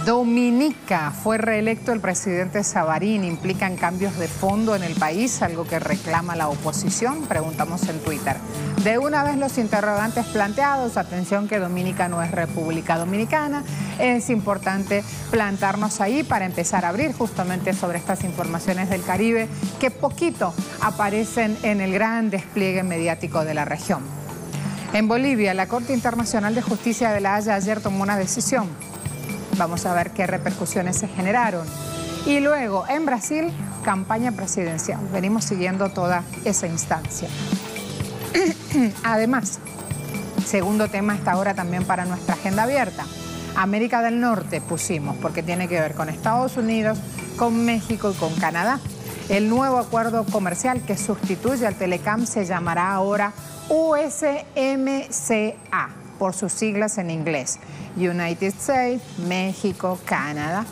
Dominica, fue reelecto el presidente Sabarín. ¿Implican cambios de fondo en el país? Algo que reclama la oposición, preguntamos en Twitter. De una vez los interrogantes planteados, atención que Dominica no es República Dominicana. Es importante plantarnos ahí para empezar a abrir justamente sobre estas informaciones del Caribe que poquito aparecen en el gran despliegue mediático de la región. En Bolivia, la Corte Internacional de Justicia de La Haya ayer tomó una decisión. Vamos a ver qué repercusiones se generaron. Y luego, en Brasil, campaña presidencial. Venimos siguiendo toda esa instancia. Además, segundo tema hasta ahora también para nuestra agenda abierta. América del Norte pusimos, porque tiene que ver con Estados Unidos, con México y con Canadá. El nuevo acuerdo comercial que sustituye al Telecam se llamará ahora USMCA, por sus siglas en inglés. United States, México, Canadá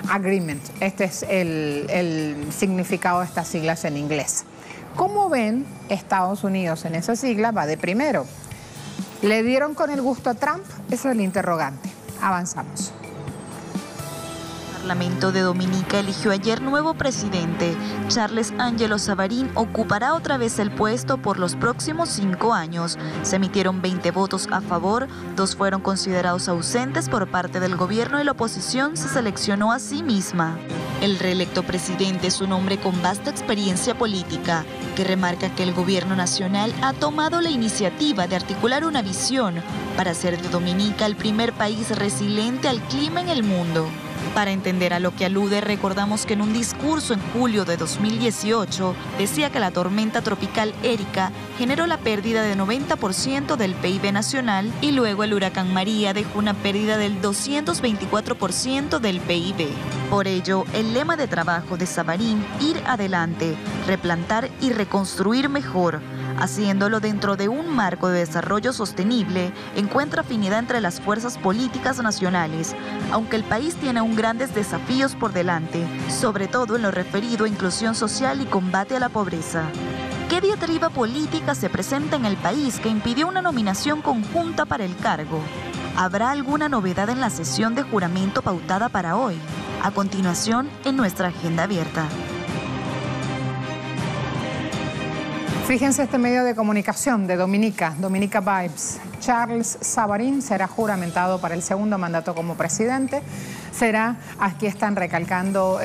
Agreement. Este es el significado de estas siglas en inglés. ¿Cómo ven Estados Unidos en esa sigla? Va de primero. ¿Le dieron con el gusto a Trump? Ese es el interrogante. Avanzamos. El Parlamento de Dominica eligió ayer nuevo presidente. Charles Angelo Sabarín ocupará otra vez el puesto por los próximos 5 años. Se emitieron 20 votos a favor, 2 fueron considerados ausentes por parte del gobierno y la oposición se seleccionó a sí misma. El reelecto presidente es un hombre con vasta experiencia política, que remarca que el gobierno nacional ha tomado la iniciativa de articular una visión para hacer de Dominica el primer país resiliente al clima en el mundo. Para entender a lo que alude, recordamos que en un discurso en julio de 2018 decía que la tormenta tropical Erika generó la pérdida de 90% del PIB nacional y luego el huracán María dejó una pérdida del 224% del PIB. Por ello, el lema de trabajo de Sabarín, ir adelante, replantar y reconstruir mejor, haciéndolo dentro de un marco de desarrollo sostenible, encuentra afinidad entre las fuerzas políticas nacionales, aunque el país tiene aún grandes desafíos por delante, sobre todo en lo referido a inclusión social y combate a la pobreza. ¿Qué diatriba política se presenta en el país que impidió una nominación conjunta para el cargo? ¿Habrá alguna novedad en la sesión de juramento pautada para hoy? A continuación, en nuestra agenda abierta. Fíjense este medio de comunicación de Dominica Vibes. Charles Sabarín será juramentado para el segundo mandato como presidente. Aquí están recalcando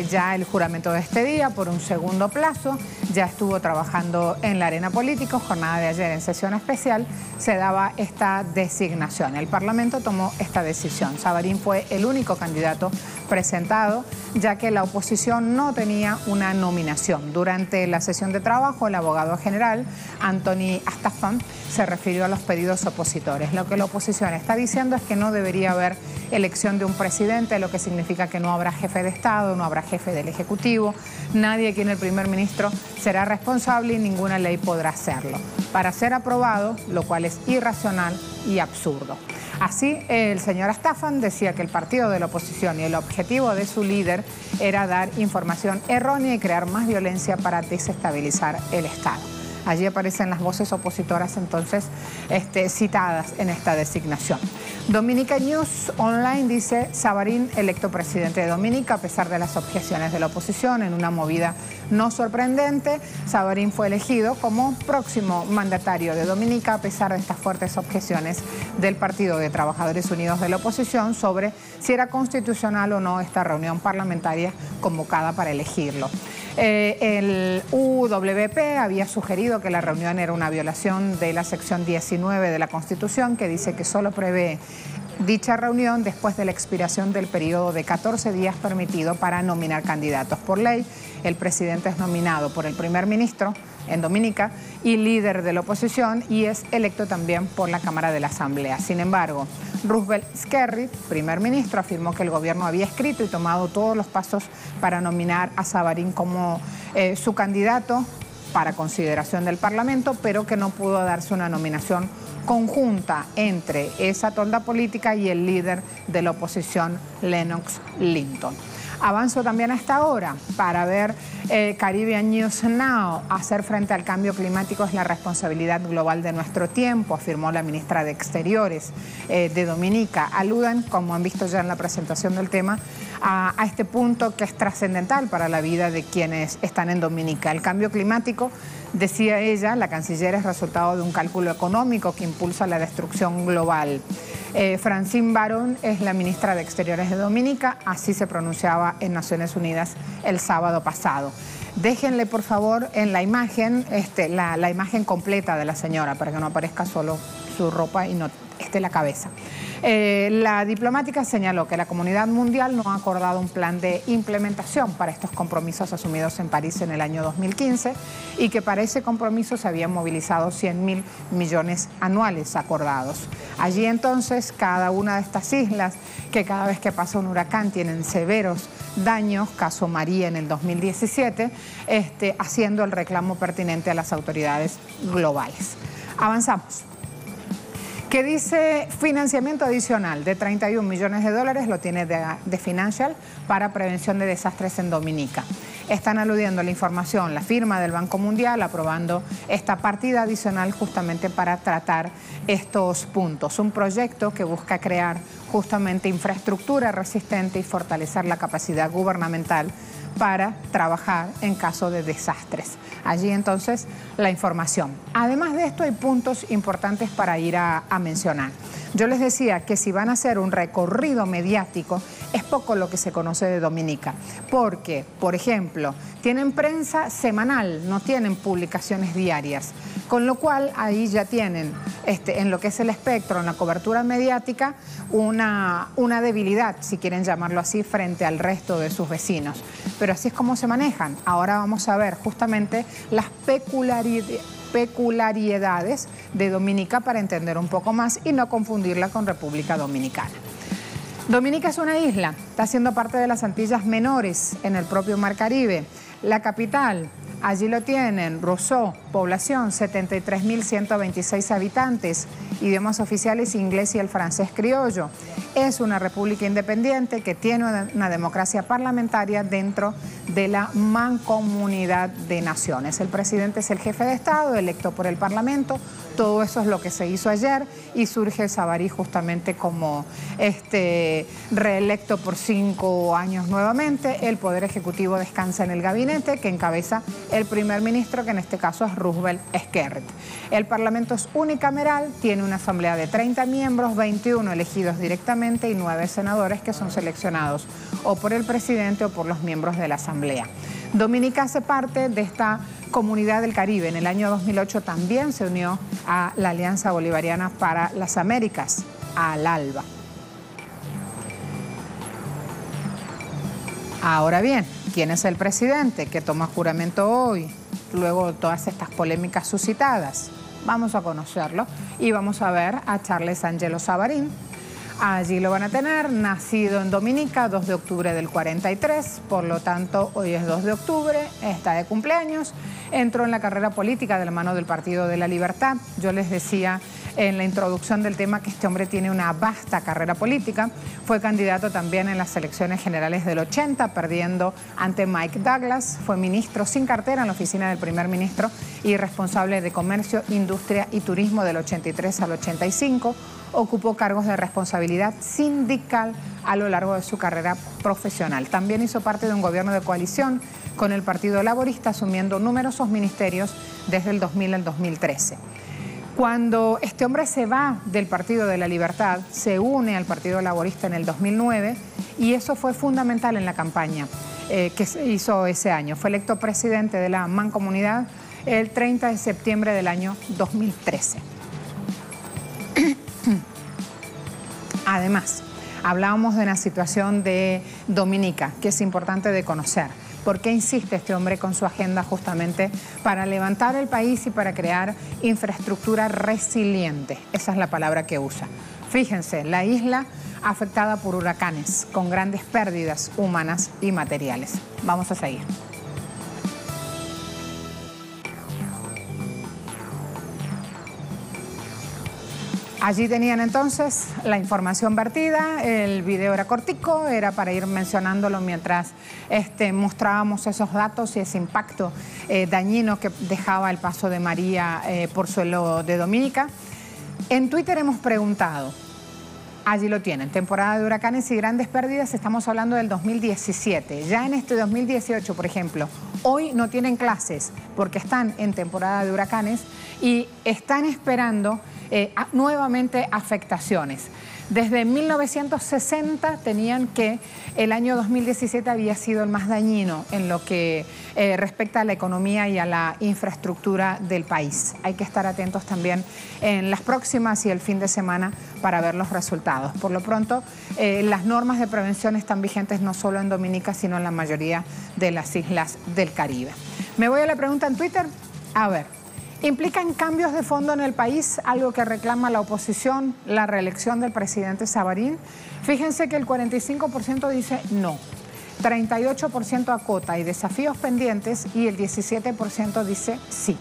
ya el juramento de este día por un segundo plazo. Ya estuvo trabajando en la arena política. Jornada de ayer en sesión especial se daba esta designación. El Parlamento tomó esta decisión. Sabarín fue el único candidato presentado, ya que la oposición no tenía una nominación. Durante la sesión de trabajo, el abogado general, Anthony Astafan, se refirió a los pedidos opositores. Lo que la oposición está diciendo es que no debería haber elección de un presidente, lo que significa que no habrá jefe de Estado, no habrá jefe del Ejecutivo, nadie aquí en el primer ministro será responsable y ninguna ley podrá hacerlo. Para ser aprobado, lo cual es irracional y absurdo. Así, el señor Astafan decía que el partido de la oposición y el objetivo de su líder era dar información errónea y crear más violencia para desestabilizar el Estado. Allí aparecen las voces opositoras entonces citadas en esta designación. Dominica News Online dice: Sabarín electo presidente de Dominica a pesar de las objeciones de la oposición. En una movida no sorprendente, Sabarín fue elegido como próximo mandatario de Dominica a pesar de estas fuertes objeciones del Partido de Trabajadores Unidos de la oposición sobre si era constitucional o no esta reunión parlamentaria convocada para elegirlo. El UWP había sugerido que la reunión era una violación de la sección 19 de la Constitución, que dice que solo prevé dicha reunión después de la expiración del periodo de 14 días permitido para nominar candidatos. Por ley, el presidente es nominado por el primer ministro en Dominica y líder de la oposición y es electo también por la Cámara de la Asamblea. Sin embargo, Roosevelt Skerrit, primer ministro, afirmó que el gobierno había escrito y tomado todos los pasos para nominar a Sabarín como su candidato para consideración del Parlamento, pero que no pudo darse una nominación conjunta entre esa tolda política y el líder de la oposición, Lennox Linton. Avanzo también a esta hora para ver Caribbean News Now. Hacer frente al cambio climático es la responsabilidad global de nuestro tiempo, afirmó la ministra de Exteriores de Dominica. Aluden, como han visto ya en la presentación del tema, a este punto que es trascendental para la vida de quienes están en Dominica. El cambio climático, decía ella, la canciller, es resultado de un cálculo económico que impulsa la destrucción global. Francine Barón es la ministra de Exteriores de Dominica, así se pronunciaba en Naciones Unidas el sábado pasado. Déjenle, por favor, en la imagen, la imagen completa de la señora, para que no aparezca solo su ropa y no esté la cabeza. La diplomática señaló que la comunidad mundial no ha acordado un plan de implementación para estos compromisos asumidos en París en el año 2015 y que para ese compromiso se habían movilizado 100.000 millones anuales acordados. Allí entonces cada una de estas islas, que cada vez que pasa un huracán tienen severos daños, caso María en el 2017, haciendo el reclamo pertinente a las autoridades globales. Avanzamos. Que dice financiamiento adicional de 31 millones de dólares, lo tiene de Financial para prevención de desastres en Dominica. Están aludiendo a la información, la firma del Banco Mundial aprobando esta partida adicional justamente para tratar estos puntos. Un proyecto que busca crear justamente infraestructura resistente y fortalecer la capacidad gubernamental para trabajar en caso de desastres. Allí entonces la información. Además de esto hay puntos importantes para ir a mencionar. Yo les decía que si van a hacer un recorrido mediático, es poco lo que se conoce de Dominica, porque, por ejemplo, tienen prensa semanal, no tienen publicaciones diarias, con lo cual ahí ya tienen, en lo que es el espectro, en la cobertura mediática, una debilidad, si quieren llamarlo así, frente al resto de sus vecinos. Pero así es como se manejan. Ahora vamos a ver justamente las peculiaridades de Dominica para entender un poco más y no confundirla con República Dominicana. Dominica es una isla, está siendo parte de las Antillas Menores en el propio Mar Caribe. La capital, allí lo tienen, Roseau, población 73.126 habitantes, idiomas oficiales inglés y el francés criollo. Es una república independiente que tiene una democracia parlamentaria dentro de la Mancomunidad de Naciones. El presidente es el jefe de Estado, electo por el Parlamento. Todo eso es lo que se hizo ayer y surge Savary justamente como reelecto por 5 años nuevamente. El Poder Ejecutivo descansa en el gabinete que encabeza el primer ministro, que en este caso es Roosevelt Skerrit. El Parlamento es unicameral, tiene una asamblea de 30 miembros, 21 elegidos directamente y 9 senadores que son seleccionados o por el presidente o por los miembros de la asamblea. Dominica hace parte de esta Comunidad del Caribe. En el año 2008 también se unió a la Alianza Bolivariana para las Américas, al ALBA. Ahora bien, ¿quién es el presidente que toma juramento hoy, luego de todas estas polémicas suscitadas? Vamos a conocerlo y vamos a ver a Charles Angelo Savarin. Allí lo van a tener, nacido en Dominica, 2 de octubre del 43, por lo tanto hoy es 2 de octubre, está de cumpleaños, entró en la carrera política de la mano del Partido de la Libertad. Yo les decía en la introducción del tema que este hombre tiene una vasta carrera política, fue candidato también en las elecciones generales del 80, perdiendo ante Mike Douglas, fue ministro sin cartera en la oficina del primer ministro y responsable de Comercio, Industria y Turismo del 83 al 85, ocupó cargos de responsabilidad sindical a lo largo de su carrera profesional. También hizo parte de un gobierno de coalición con el Partido Laborista, asumiendo numerosos ministerios desde el 2000 al 2013. Cuando este hombre se va del Partido de la Libertad, se une al Partido Laborista en el 2009 y eso fue fundamental en la campaña que se hizo ese año. Fue electo presidente de la Mancomunidad el 30 de septiembre del año 2013. Además, hablábamos de la situación de Dominica, que es importante de conocer. ¿Por qué insiste este hombre con su agenda justamente para levantar el país y para crear infraestructura resiliente? Esa es la palabra que usa. Fíjense, la isla afectada por huracanes, con grandes pérdidas humanas y materiales. Vamos a seguir. Allí tenían entonces la información vertida, el video era cortico, era para ir mencionándolo mientras mostrábamos esos datos y ese impacto dañino que dejaba el paso de María por suelo de Dominica. En Twitter hemos preguntado, allí lo tienen, temporada de huracanes y grandes pérdidas, estamos hablando del 2017. Ya en este 2018, por ejemplo, hoy no tienen clases porque están en temporada de huracanes y están esperando nuevamente afectaciones. Desde 1960 tenían que el año 2017 había sido el más dañino en lo que respecta a la economía y a la infraestructura del país. Hay que estar atentos también en las próximas y el fin de semana para ver los resultados. Por lo pronto, las normas de prevención están vigentes no solo en Dominica, sino en la mayoría de las islas del Caribe. Me voy a la pregunta en Twitter. A ver. ¿Implican cambios de fondo en el país, algo que reclama la oposición, la reelección del presidente Savarín? Fíjense que el 45% dice no, 38% acota y desafíos pendientes y el 17% dice sí.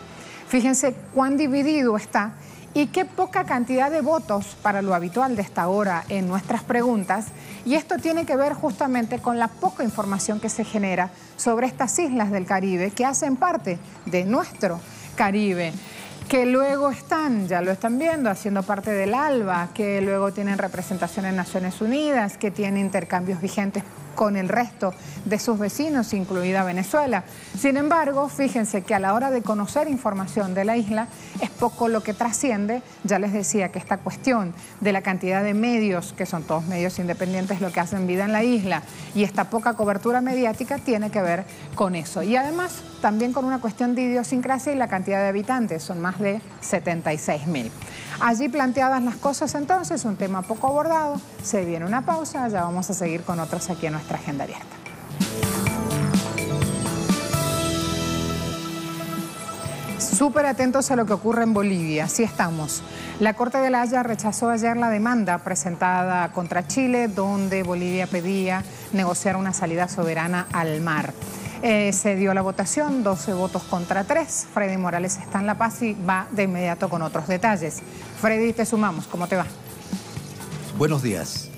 Fíjense cuán dividido está y qué poca cantidad de votos para lo habitual de esta hora en nuestras preguntas. Y esto tiene que ver justamente con la poca información que se genera sobre estas islas del Caribe que hacen parte de nuestro Caribe, que luego están, ya lo están viendo, haciendo parte del ALBA, que luego tienen representación en Naciones Unidas, que tienen intercambios vigentes con el resto de sus vecinos, incluida Venezuela. Sin embargo, fíjense que a la hora de conocer información de la isla es poco lo que trasciende. Ya les decía que esta cuestión de la cantidad de medios, que son todos medios independientes lo que hacen vida en la isla, y esta poca cobertura mediática tiene que ver con eso. Y además también con una cuestión de idiosincrasia y la cantidad de habitantes, son más de 76.000. Allí planteadas las cosas entonces, un tema poco abordado, se viene una pausa, ya vamos a seguir con otros aquí en nuestra agenda abierta. Súper atentos a lo que ocurre en Bolivia, así estamos. La Corte de La Haya rechazó ayer la demanda presentada contra Chile, donde Bolivia pedía negociar una salida soberana al mar. Se dio la votación, 12 votos contra 3. Freddy Morales está en La Paz y va de inmediato con otros detalles. Freddy, te sumamos, ¿cómo te va? Buenos días.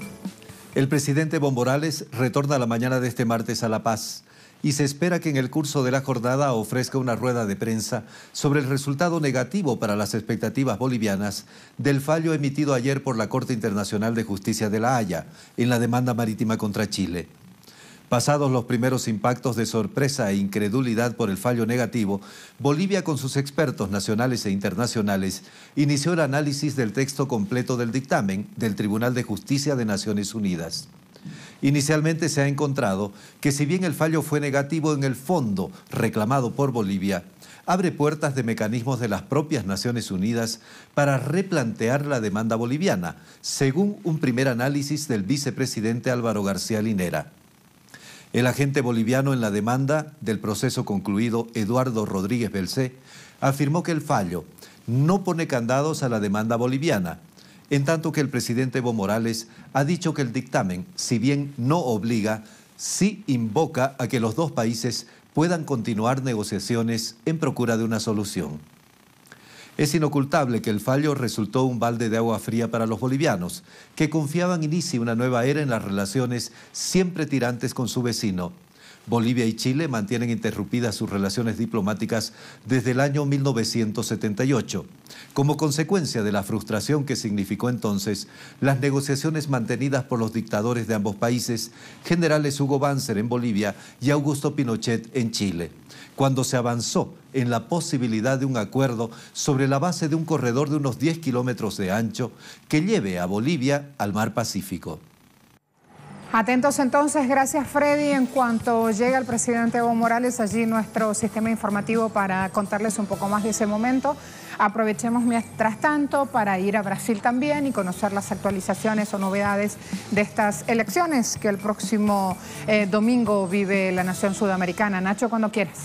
El presidente Evo Morales retorna la mañana de este martes a La Paz y se espera que en el curso de la jornada ofrezca una rueda de prensa sobre el resultado negativo para las expectativas bolivianas del fallo emitido ayer por la Corte Internacional de Justicia de La Haya en la demanda marítima contra Chile. Pasados los primeros impactos de sorpresa e incredulidad por el fallo negativo, Bolivia, con sus expertos nacionales e internacionales, inició el análisis del texto completo del dictamen del Tribunal de Justicia de Naciones Unidas. Inicialmente se ha encontrado que si bien el fallo fue negativo en el fondo reclamado por Bolivia, abre puertas de mecanismos de las propias Naciones Unidas para replantear la demanda boliviana, según un primer análisis del vicepresidente Álvaro García Linera. El agente boliviano en la demanda del proceso concluido, Eduardo Rodríguez Belcé, afirmó que el fallo no pone candados a la demanda boliviana, en tanto que el presidente Evo Morales ha dicho que el dictamen, si bien no obliga, sí invoca a que los dos países puedan continuar negociaciones en procura de una solución. Es inocultable que el fallo resultó un balde de agua fría para los bolivianos, que confiaban inicie una nueva era en las relaciones siempre tirantes con su vecino. Bolivia y Chile mantienen interrumpidas sus relaciones diplomáticas desde el año 1978. Como consecuencia de la frustración que significó entonces las negociaciones mantenidas por los dictadores de ambos países, generales Hugo Banzer en Bolivia y Augusto Pinochet en Chile, cuando se avanzó en la posibilidad de un acuerdo sobre la base de un corredor de unos 10 kilómetros de ancho que lleve a Bolivia al mar Pacífico. Atentos entonces, gracias Freddy. En cuanto llegue el presidente Evo Morales, allí nuestro sistema informativo para contarles un poco más de ese momento. Aprovechemos mientras tanto para ir a Brasil también y conocer las actualizaciones o novedades de estas elecciones que el próximo domingo vive la nación sudamericana. Nacho, cuando quieras.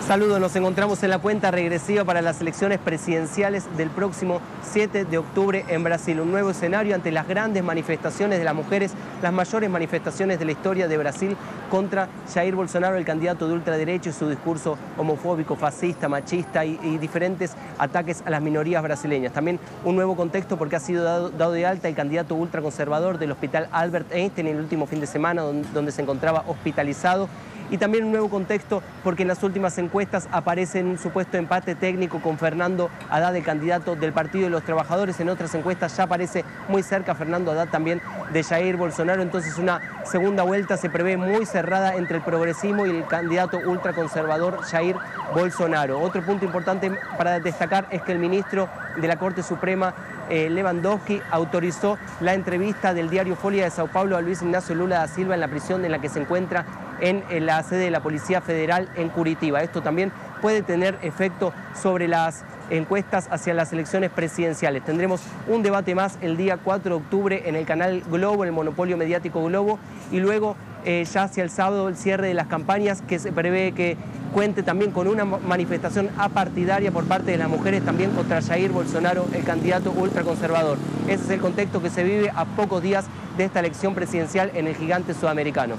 Saludos, nos encontramos en la cuenta regresiva para las elecciones presidenciales del próximo 7 de octubre en Brasil. Un nuevo escenario ante las grandes manifestaciones de las mujeres, las mayores manifestaciones de la historia de Brasil contra Jair Bolsonaro, el candidato de ultraderecha, y su discurso homofóbico, fascista, machista y diferentes ataques a las minorías brasileñas. También un nuevo contexto porque ha sido dado de alta el candidato ultraconservador del Hospital Albert Einstein el último fin de semana, donde se encontraba hospitalizado. Y también un nuevo contexto porque en las últimas encuestas aparece un supuesto empate técnico con Fernando Haddad, el candidato del Partido de los Trabajadores. En otras encuestas ya aparece muy cerca Fernando Haddad también de Jair Bolsonaro. Entonces una segunda vuelta se prevé muy cerrada entre el progresismo y el candidato ultraconservador Jair Bolsonaro. Otro punto importante para destacar es que el ministro de la Corte Suprema, Lewandowski, autorizó la entrevista del diario Folha de Sao Paulo a Luis Ignacio Lula da Silva en la prisión en la que se encuentra en la sede de la Policía Federal en Curitiba. Esto también puede tener efecto sobre las encuestas hacia las elecciones presidenciales. Tendremos un debate más el día 4 de octubre en el canal Globo, el monopolio mediático Globo, y luego ya hacia el sábado el cierre de las campañas, que se prevé que cuente también con una manifestación apartidaria por parte de las mujeres también contra Jair Bolsonaro, el candidato ultraconservador. Ese es el contexto que se vive a pocos días de esta elección presidencial en el gigante sudamericano.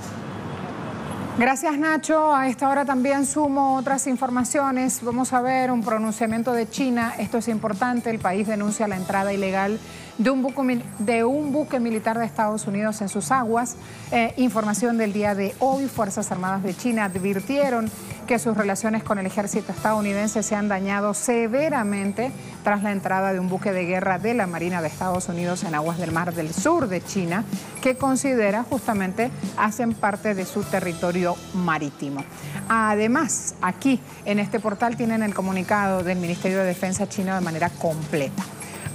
Gracias, Nacho. A esta hora también sumo otras informaciones. Vamos a ver un pronunciamiento de China. Esto es importante. El país denuncia la entrada ilegal de un buque militar de Estados Unidos en sus aguas. Información del día de hoy. Fuerzas Armadas de China advirtieron que sus relaciones con el ejército estadounidense se han dañado severamente tras la entrada de un buque de guerra de la Marina de Estados Unidos en aguas del Mar del Sur de China, que considera justamente hacen parte de su territorio marítimo. Además, aquí en este portal tienen el comunicado del Ministerio de Defensa chino de manera completa.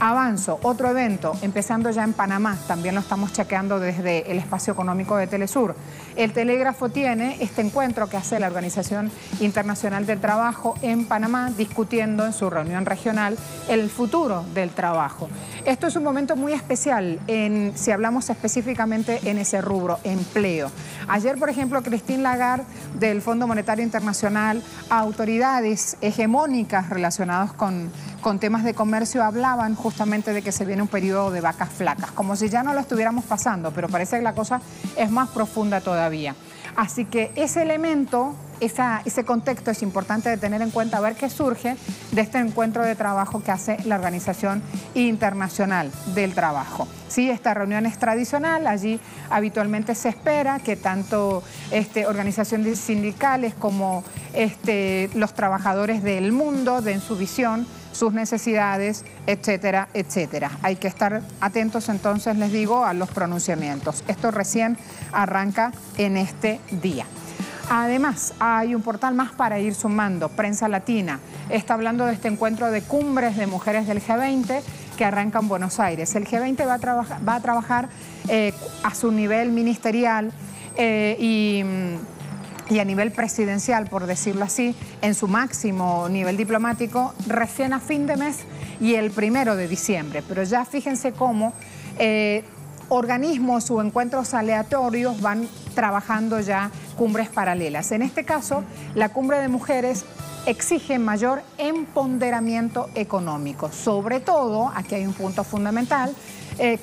Avanzo, otro evento, empezando ya en Panamá, también lo estamos chequeando desde el espacio económico de Telesur. El Telégrafo tiene este encuentro que hace la Organización Internacional del Trabajo en Panamá, discutiendo en su reunión regional el futuro del trabajo. Esto es un momento muy especial si hablamos específicamente en ese rubro, empleo. Ayer, por ejemplo, Christine Lagarde del Fondo Monetario Internacional, autoridades hegemónicas relacionadas con temas de comercio hablaban justamente de que se viene un periodo de vacas flacas, como si ya no lo estuviéramos pasando, pero parece que la cosa es más profunda todavía. Así que ese elemento, ese contexto es importante de tener en cuenta, a ver qué surge de este encuentro de trabajo que hace la Organización Internacional del Trabajo. Sí, esta reunión es tradicional, allí habitualmente se espera que tanto organizaciones sindicales como los trabajadores del mundo den su visión, sus necesidades, etcétera, etcétera. Hay que estar atentos entonces, les digo, a los pronunciamientos. Esto recién arranca en este día. Además, hay un portal más para ir sumando, Prensa Latina. Está hablando de este encuentro de cumbres de mujeres del G20 que arranca en Buenos Aires. El G20 va a trabajar a su nivel ministerial y a nivel presidencial, por decirlo así, en su máximo nivel diplomático, recién a fin de mes y el 1 de diciembre. Pero ya fíjense cómo organismos o encuentros aleatorios van trabajando ya cumbres paralelas. En este caso, la cumbre de mujeres exige mayor empoderamiento económico. Sobre todo, aquí hay un punto fundamental,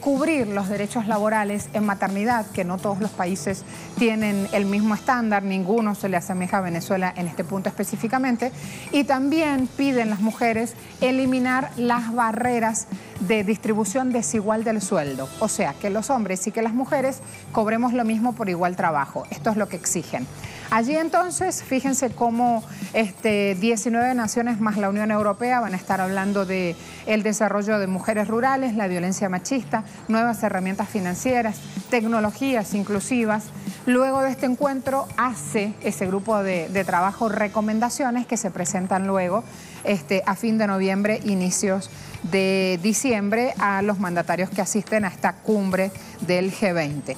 cubrir los derechos laborales en maternidad, que no todos los países tienen el mismo estándar, ninguno se le asemeja a Venezuela en este punto específicamente, y también piden las mujeres eliminar las barreras de distribución desigual del sueldo, o sea, que los hombres y que las mujeres cobremos lo mismo por igual trabajo. Esto es lo que exigen. Allí entonces, fíjense cómo 19 naciones más la Unión Europea van a estar hablando de el desarrollo de mujeres rurales, la violencia machista, nuevas herramientas financieras, tecnologías inclusivas. Luego de este encuentro hace ese grupo de trabajo recomendaciones que se presentan luego a fin de noviembre, inicios de diciembre, a los mandatarios que asisten a esta cumbre del G20.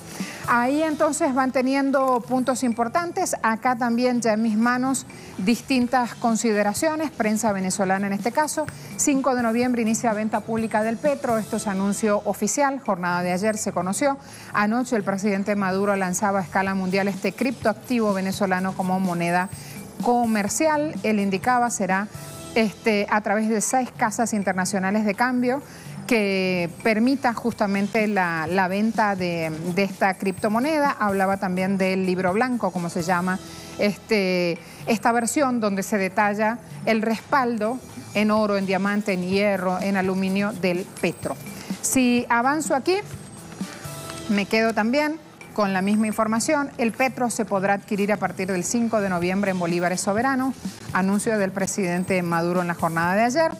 Ahí entonces van teniendo puntos importantes. Acá también ya en mis manos distintas consideraciones, prensa venezolana en este caso. 5 de noviembre inicia venta pública del petro, esto es anuncio oficial, jornada de ayer se conoció. Anoche el presidente Maduro lanzaba a escala mundial este criptoactivo venezolano como moneda comercial, él indicaba, será a través de 6 casas internacionales de cambio que permita justamente la venta de esta criptomoneda. Hablaba también del libro blanco, como se llama, esta versión donde se detalla el respaldo en oro, en diamante, en hierro, en aluminio del petro. Si avanzo aquí, me quedo también con la misma información. El petro se podrá adquirir a partir del 5 de noviembre en bolívares soberanos, anuncio del presidente Maduro en la jornada de ayer.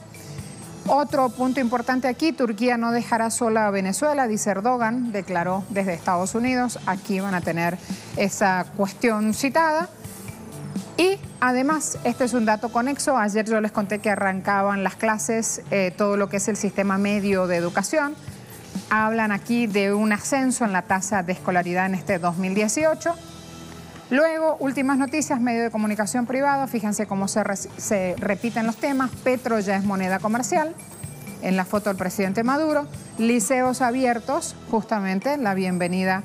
Otro punto importante aquí, Turquía no dejará sola a Venezuela, dice Erdogan, declaró desde Estados Unidos. Aquí van a tener esa cuestión citada. Y además, este es un dato conexo, ayer yo les conté que arrancaban las clases, todo lo que es el sistema medio de educación. Hablan aquí de un ascenso en la tasa de escolaridad en este 2018. Luego, últimas noticias, medio de comunicación privado, fíjense cómo se repiten los temas. Petro ya es moneda comercial, en la foto del presidente Maduro. Liceos abiertos, justamente la bienvenida,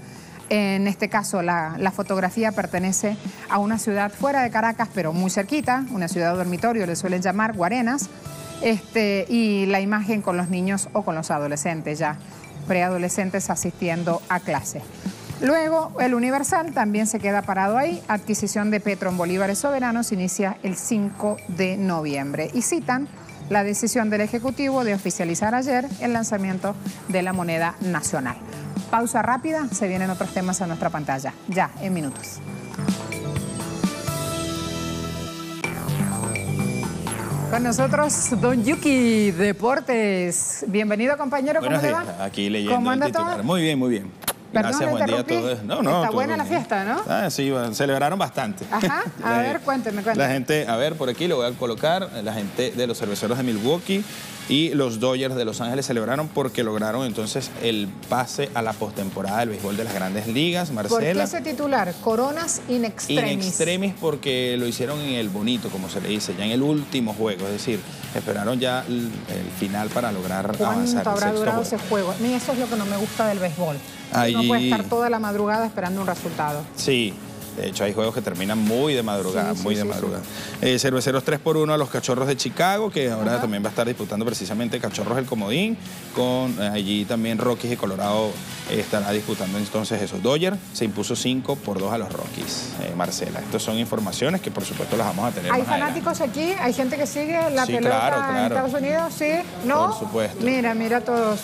en este caso la fotografía pertenece a una ciudad fuera de Caracas, pero muy cerquita, una ciudad dormitorio, le suelen llamar Guarenas, y la imagen con los niños o con los adolescentes ya, preadolescentes asistiendo a clase. Luego, el Universal también se queda parado ahí. Adquisición de petro en bolívares soberanos inicia el 5 de noviembre. Y citan la decisión del Ejecutivo de oficializar ayer el lanzamiento de la moneda nacional. Pausa rápida, se vienen otros temas a nuestra pantalla, ya en minutos. Con nosotros, don Yuki Deportes. Bienvenido, compañero. ¿Cómo le va? Aquí leyendo ¿Cómo anda el titular. todo? Muy bien, muy bien. Gracias, buen día a todos. Está buena la fiesta, ¿no? Sí, bueno, celebraron bastante. Ajá, a ver, cuénteme. La gente, a ver, por aquí lo voy a colocar, la gente de los Cerveceros de Milwaukee y los Dodgers de Los Ángeles celebraron porque lograron entonces el pase a la postemporada del béisbol de las Grandes Ligas. Marcela. ¿Por qué ese titular? Coronas in extremis. In extremis porque lo hicieron en el bonito, como se le dice, ya en el último juego, es decir, esperaron ya el final para lograr avanzar. ¿Cuánto habrá durado ese juego? A mí eso es lo que no me gusta del béisbol. No puede estar toda la madrugada esperando un resultado. Sí. De hecho, hay juegos que terminan muy de madrugada, muy de madrugada. Cerveceros 3-1 a los Cachorros de Chicago, que ahora también va a estar disputando precisamente Cachorros el comodín. Con allí también Rockies y Colorado estará disputando entonces esos. Dodgers se impuso 5-2 a los Rockies, Marcela. Estas son informaciones que por supuesto las vamos a tener. ¿Hay fanáticos aquí? ¿Hay gente que sigue la pelota en Estados Unidos? Sí, ¿no? Por supuesto. Mira todos.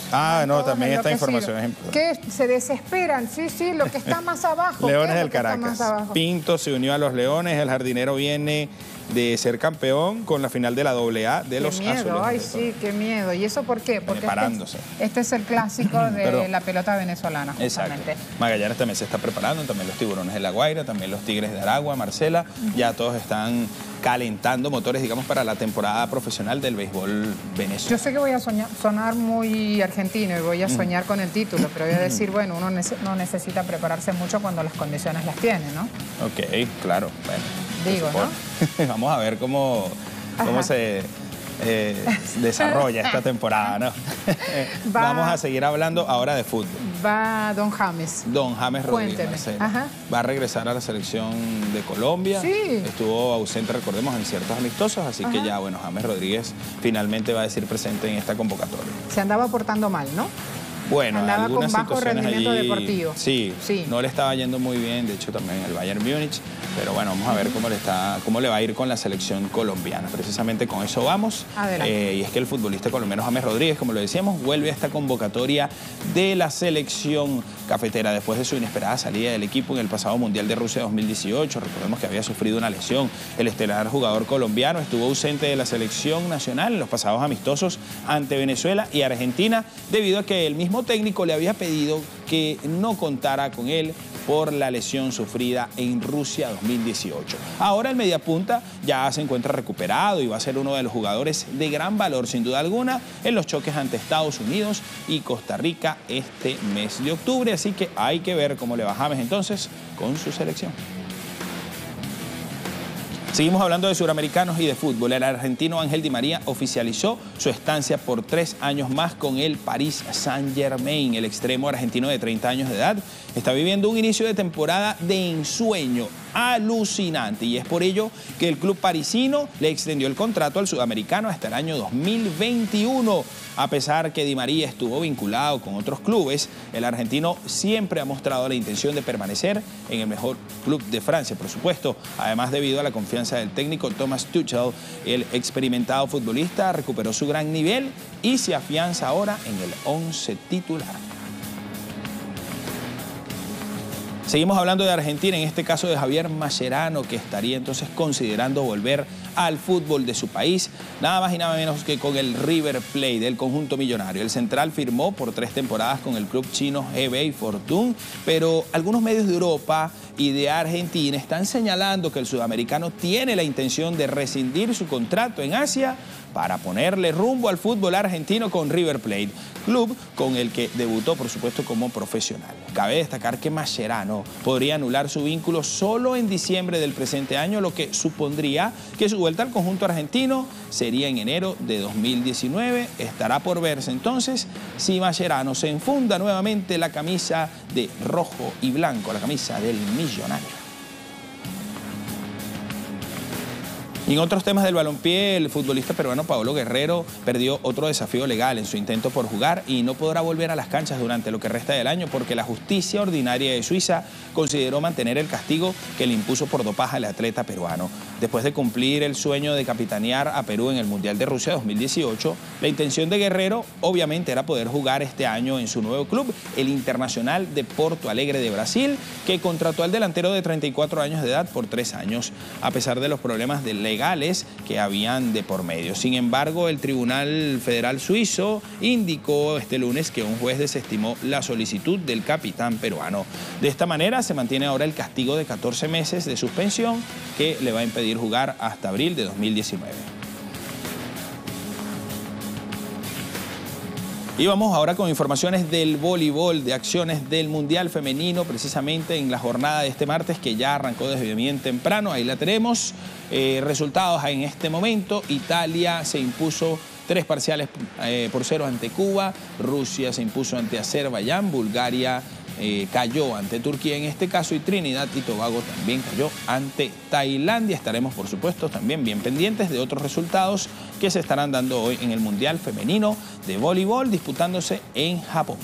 No, también esta información es importante. Que se desesperan, sí, lo que está más abajo. Leones del Caracas. Pinto se unió a los Leones, el jardinero viene de ser campeón con la final de la AA de los Azules. Ay, sí, qué miedo. ¿Y eso por qué? Porque preparándose. Este es el clásico de la pelota venezolana, justamente. Exacto. Magallanes también se está preparando, también los Tiburones de La Guaira, también los Tigres de Aragua, Marcela. Ya todos están calentando motores, digamos, para la temporada profesional del béisbol venezolano. Yo sé que voy a sonar muy argentino y voy a soñar con el título, pero voy a decir, bueno, uno no necesita prepararse mucho cuando las condiciones las tiene, ¿no? Ok, claro. Bueno, digo, ¿no? Vamos a ver cómo se desarrolla esta temporada, ¿no? Vamos a seguir hablando ahora de fútbol. Va don James. Don James Rodríguez. Va a regresar a la selección de Colombia. Sí. Estuvo ausente, recordemos, en ciertos amistosos, así que ya, bueno, James Rodríguez finalmente va a decir presente en esta convocatoria. Se andaba portando mal, ¿no? Bueno, andaba algunas con bajo rendimiento allí, deportivo. Sí, no le estaba yendo muy bien, de hecho también el Bayern Múnich, pero bueno, vamos a ver cómo le va a ir con la selección colombiana. Precisamente con eso vamos. Y es que el futbolista colombiano James Rodríguez, como lo decíamos, vuelve a esta convocatoria de la selección cafetera después de su inesperada salida del equipo en el pasado Mundial de Rusia 2018. Recordemos que había sufrido una lesión. El estelar jugador colombiano estuvo ausente de la selección nacional en los pasados amistosos ante Venezuela y Argentina debido a que el mismo técnico le había pedido que no contara con él por la lesión sufrida en Rusia 2018. Ahora el mediapunta ya se encuentra recuperado y va a ser uno de los jugadores de gran valor, sin duda alguna, en los choques ante Estados Unidos y Costa Rica este mes de octubre. Así que hay que ver cómo le va James entonces con su selección. Seguimos hablando de suramericanos y de fútbol. El argentino Ángel Di María oficializó su estancia por 3 años más con el Paris Saint-Germain. El extremo argentino de 30 años de edad está viviendo un inicio de temporada de ensueño alucinante y es por ello que el club parisino le extendió el contrato al sudamericano hasta el año 2021. A pesar que Di María estuvo vinculado con otros clubes, el argentino siempre ha mostrado la intención de permanecer en el mejor club de Francia, por supuesto. Además, debido a la confianza del técnico Thomas Tuchel, el experimentado futbolista recuperó su gran nivel y se afianza ahora en el 11 titular. Seguimos hablando de Argentina, en este caso de Javier Mascherano, que estaría entonces considerando volver al fútbol de su país, nada más y nada menos que con el River Plate del conjunto millonario. El central firmó por 3 temporadas con el club chino Hebei Fortune, pero algunos medios de Europa y de Argentina están señalando que el sudamericano tiene la intención de rescindir su contrato en Asia para ponerle rumbo al fútbol argentino con River Plate, club con el que debutó, por supuesto, como profesional. Cabe destacar que Mascherano podría anular su vínculo solo en diciembre del presente año, lo que supondría que su vuelta al conjunto argentino sería en enero de 2019. Estará por verse entonces si Mascherano se enfunda nuevamente la camisa de rojo y blanco, la camisa del millonario. Y en otros temas del balompié, el futbolista peruano Paolo Guerrero perdió otro desafío legal en su intento por jugar y no podrá volver a las canchas durante lo que resta del año porque la justicia ordinaria de Suiza consideró mantener el castigo que le impuso por dopaje al atleta peruano. Después de cumplir el sueño de capitanear a Perú en el Mundial de Rusia 2018, la intención de Guerrero obviamente era poder jugar este año en su nuevo club, el Internacional de Porto Alegre de Brasil, que contrató al delantero de 34 años de edad por 3 años, a pesar de los problemas legales que habían de por medio. Sin embargo, el Tribunal Federal Suizo indicó este lunes que un juez desestimó la solicitud del capitán peruano. De esta manera se mantiene ahora el castigo de 14 meses de suspensión que le va a impedir jugar hasta abril de 2019. Y vamos ahora con informaciones del voleibol, de acciones del Mundial Femenino, precisamente en la jornada de este martes que ya arrancó desde bien temprano. Ahí la tenemos. Resultados en este momento. Italia se impuso 3 parciales por 0 ante Cuba. Rusia se impuso ante Azerbaiyán. Bulgaria cayó ante Turquía en este caso y Trinidad y Tobago también cayó ante Tailandia. Estaremos, por supuesto, también bien pendientes de otros resultados que se estarán dando hoy en el Mundial Femenino de Voleibol disputándose en Japón.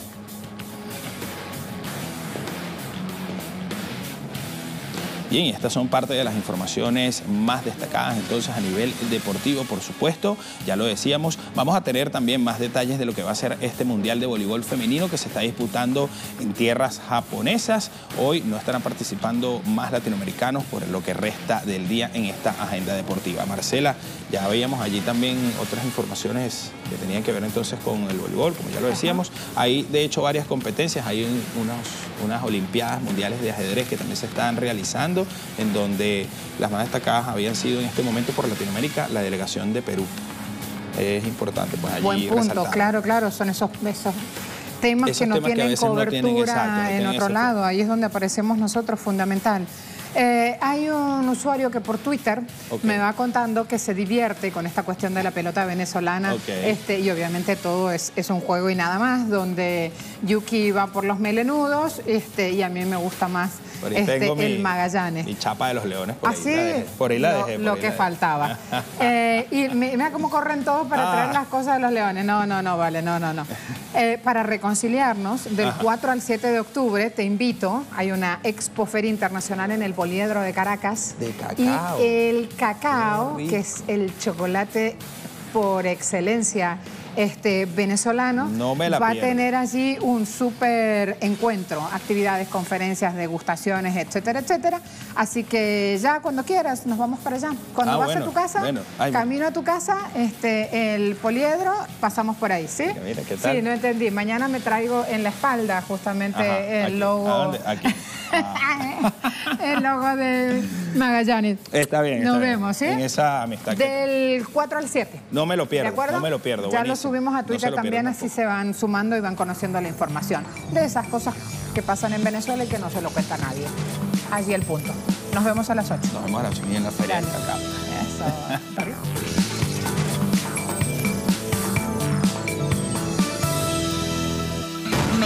Bien, estas son parte de las informaciones más destacadas entonces a nivel deportivo, por supuesto, ya lo decíamos. Vamos a tener también más detalles de lo que va a ser este Mundial de Voleibol Femenino que se está disputando en tierras japonesas. Hoy no estarán participando más latinoamericanos por lo que resta del día en esta agenda deportiva. Marcela, ya veíamos allí también otras informaciones que tenían que ver entonces con el voleibol, como ya lo decíamos. Hay de hecho varias competencias, hay unas Olimpiadas Mundiales de Ajedrez que también se están realizando, en donde las más destacadas habían sido en este momento por Latinoamérica la delegación de Perú. Es importante pues allí buen punto, resaltar. claro, son esos temas que no tienen cobertura en otro lado, ahí es donde aparecemos nosotros, fundamental. Hay un usuario que por Twitter me va contando que se divierte con esta cuestión de la pelota venezolana y obviamente todo es un juego y nada más, donde Yuki va por los melenudos y a mí me gusta más el Magallanes. Y chapa de los leones, por ahí la dejé. Lo que faltaba. Y mira cómo corren todos para traer las cosas de los leones. No, vale, no. Para reconciliarnos, del 4 al 7 de octubre, te invito, hay una expoferia internacional en el Poliedro de Caracas. De cacao. Y el cacao, que es el chocolate por excelencia venezolano, va a tener allí un súper encuentro, actividades, conferencias, degustaciones, etcétera, etcétera. Así que ya cuando quieras nos vamos para allá. Cuando vas a tu casa, camino a tu casa, el Poliedro, pasamos por ahí, ¿sí? Mira, ¿qué tal? Sí, no entendí. Mañana me traigo en la espalda justamente el logo. ¿A dónde? Aquí. El logo de Magallanes. Está bien. Nos vemos, ¿sí? En esa amistad. Del 4 al 7. No me lo pierdo. ¿De acuerdo? No me lo pierdo. Ya lo subimos a Twitter también, así se van sumando y van conociendo la información de esas cosas que pasan en Venezuela y que no se lo cuenta nadie. Allí el punto. Nos vemos a las 8. Nos vemos a las 8 en la feria del cacao. Eso.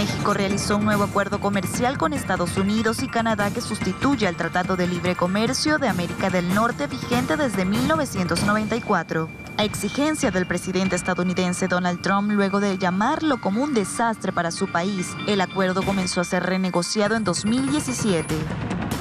México realizó un nuevo acuerdo comercial con Estados Unidos y Canadá que sustituye al Tratado de Libre Comercio de América del Norte vigente desde 1994. A exigencia del presidente estadounidense Donald Trump, luego de llamarlo como un desastre para su país, el acuerdo comenzó a ser renegociado en 2017.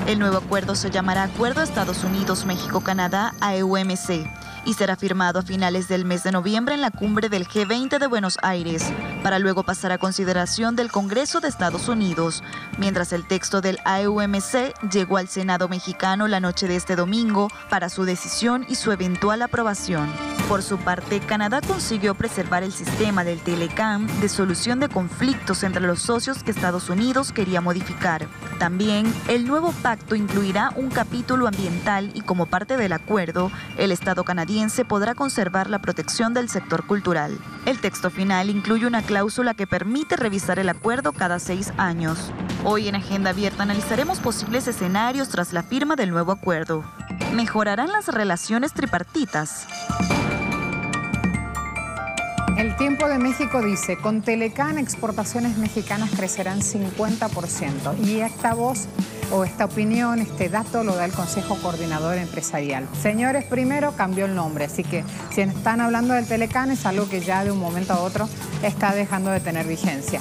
El nuevo acuerdo se llamará Acuerdo Estados Unidos-México-Canadá AEUMC y será firmado a finales del mes de noviembre en la cumbre del G20 de Buenos Aires, para luego pasar a consideración del Congreso de Estados Unidos, mientras el texto del AEUMC llegó al Senado mexicano la noche de este domingo para su decisión y su eventual aprobación. Por su parte, Canadá consiguió preservar el sistema del Telecán de solución de conflictos entre los socios que Estados Unidos quería modificar. También, el nuevo pacto incluirá un capítulo ambiental y como parte del acuerdo, el Estado canadiense podrá conservar la protección del sector cultural. El texto final incluye una cláusula que permite revisar el acuerdo cada 6 años. Hoy en Agenda Abierta analizaremos posibles escenarios tras la firma del nuevo acuerdo. ¿Mejorarán las relaciones tripartitas? El Tiempo de México dice, con Telecán exportaciones mexicanas crecerán 50%. Y esta voz o esta opinión, este dato lo da el Consejo Coordinador Empresarial. Señores, primero cambió el nombre, así que si están hablando del Telecán es algo que ya de un momento a otro está dejando de tener vigencia.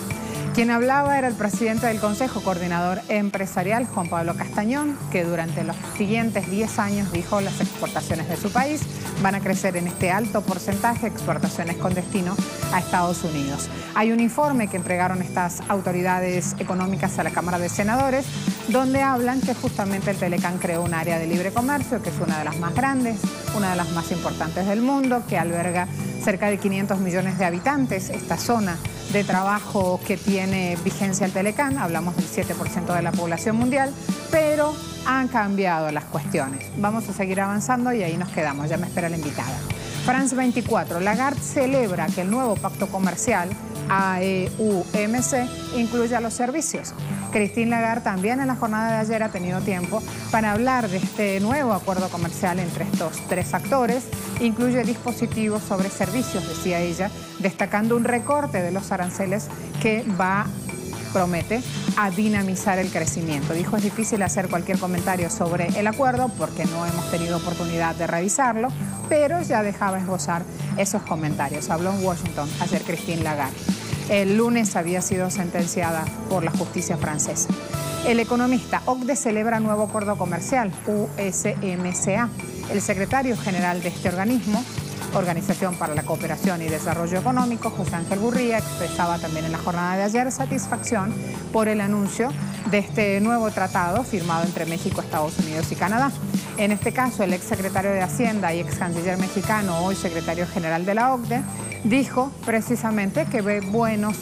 Quien hablaba era el presidente del Consejo Coordinador Empresarial, Juan Pablo Castañón, que durante los siguientes 10 años dijo las exportaciones de su país van a crecer en este alto porcentaje, exportaciones con destino a Estados Unidos. Hay un informe que entregaron estas autoridades económicas a la Cámara de Senadores, donde hablan que justamente el Telecán creó un área de libre comercio, que es una de las más grandes, una de las más importantes del mundo, que alberga cerca de 500 millones de habitantes, esta zona de trabajo que tiene vigencia el Telecán, hablamos del 7% de la población mundial, pero han cambiado las cuestiones. Vamos a seguir avanzando y ahí nos quedamos, ya me espera la invitada. France 24, Lagarde celebra que el nuevo pacto comercial AEUMC incluya los servicios. Christine Lagarde también en la jornada de ayer ha tenido tiempo para hablar de este nuevo acuerdo comercial entre estos 3 actores. Incluye dispositivos sobre servicios, decía ella, destacando un recorte de los aranceles que promete a dinamizar el crecimiento. Dijo, es difícil hacer cualquier comentario sobre el acuerdo porque no hemos tenido oportunidad de revisarlo, pero ya dejaba esbozar esos comentarios. Habló en Washington ayer Christine Lagarde. El lunes había sido sentenciada por la justicia francesa. El economista, OCDE celebra nuevo acuerdo comercial, USMCA. El secretario general de este organismo, Organización para la Cooperación y Desarrollo Económico, José Ángel Gurría, expresaba también en la jornada de ayer satisfacción por el anuncio de este nuevo tratado firmado entre México, Estados Unidos y Canadá. En este caso, el exsecretario de Hacienda y ex canciller mexicano, hoy secretario general de la OCDE, dijo precisamente que ve buenos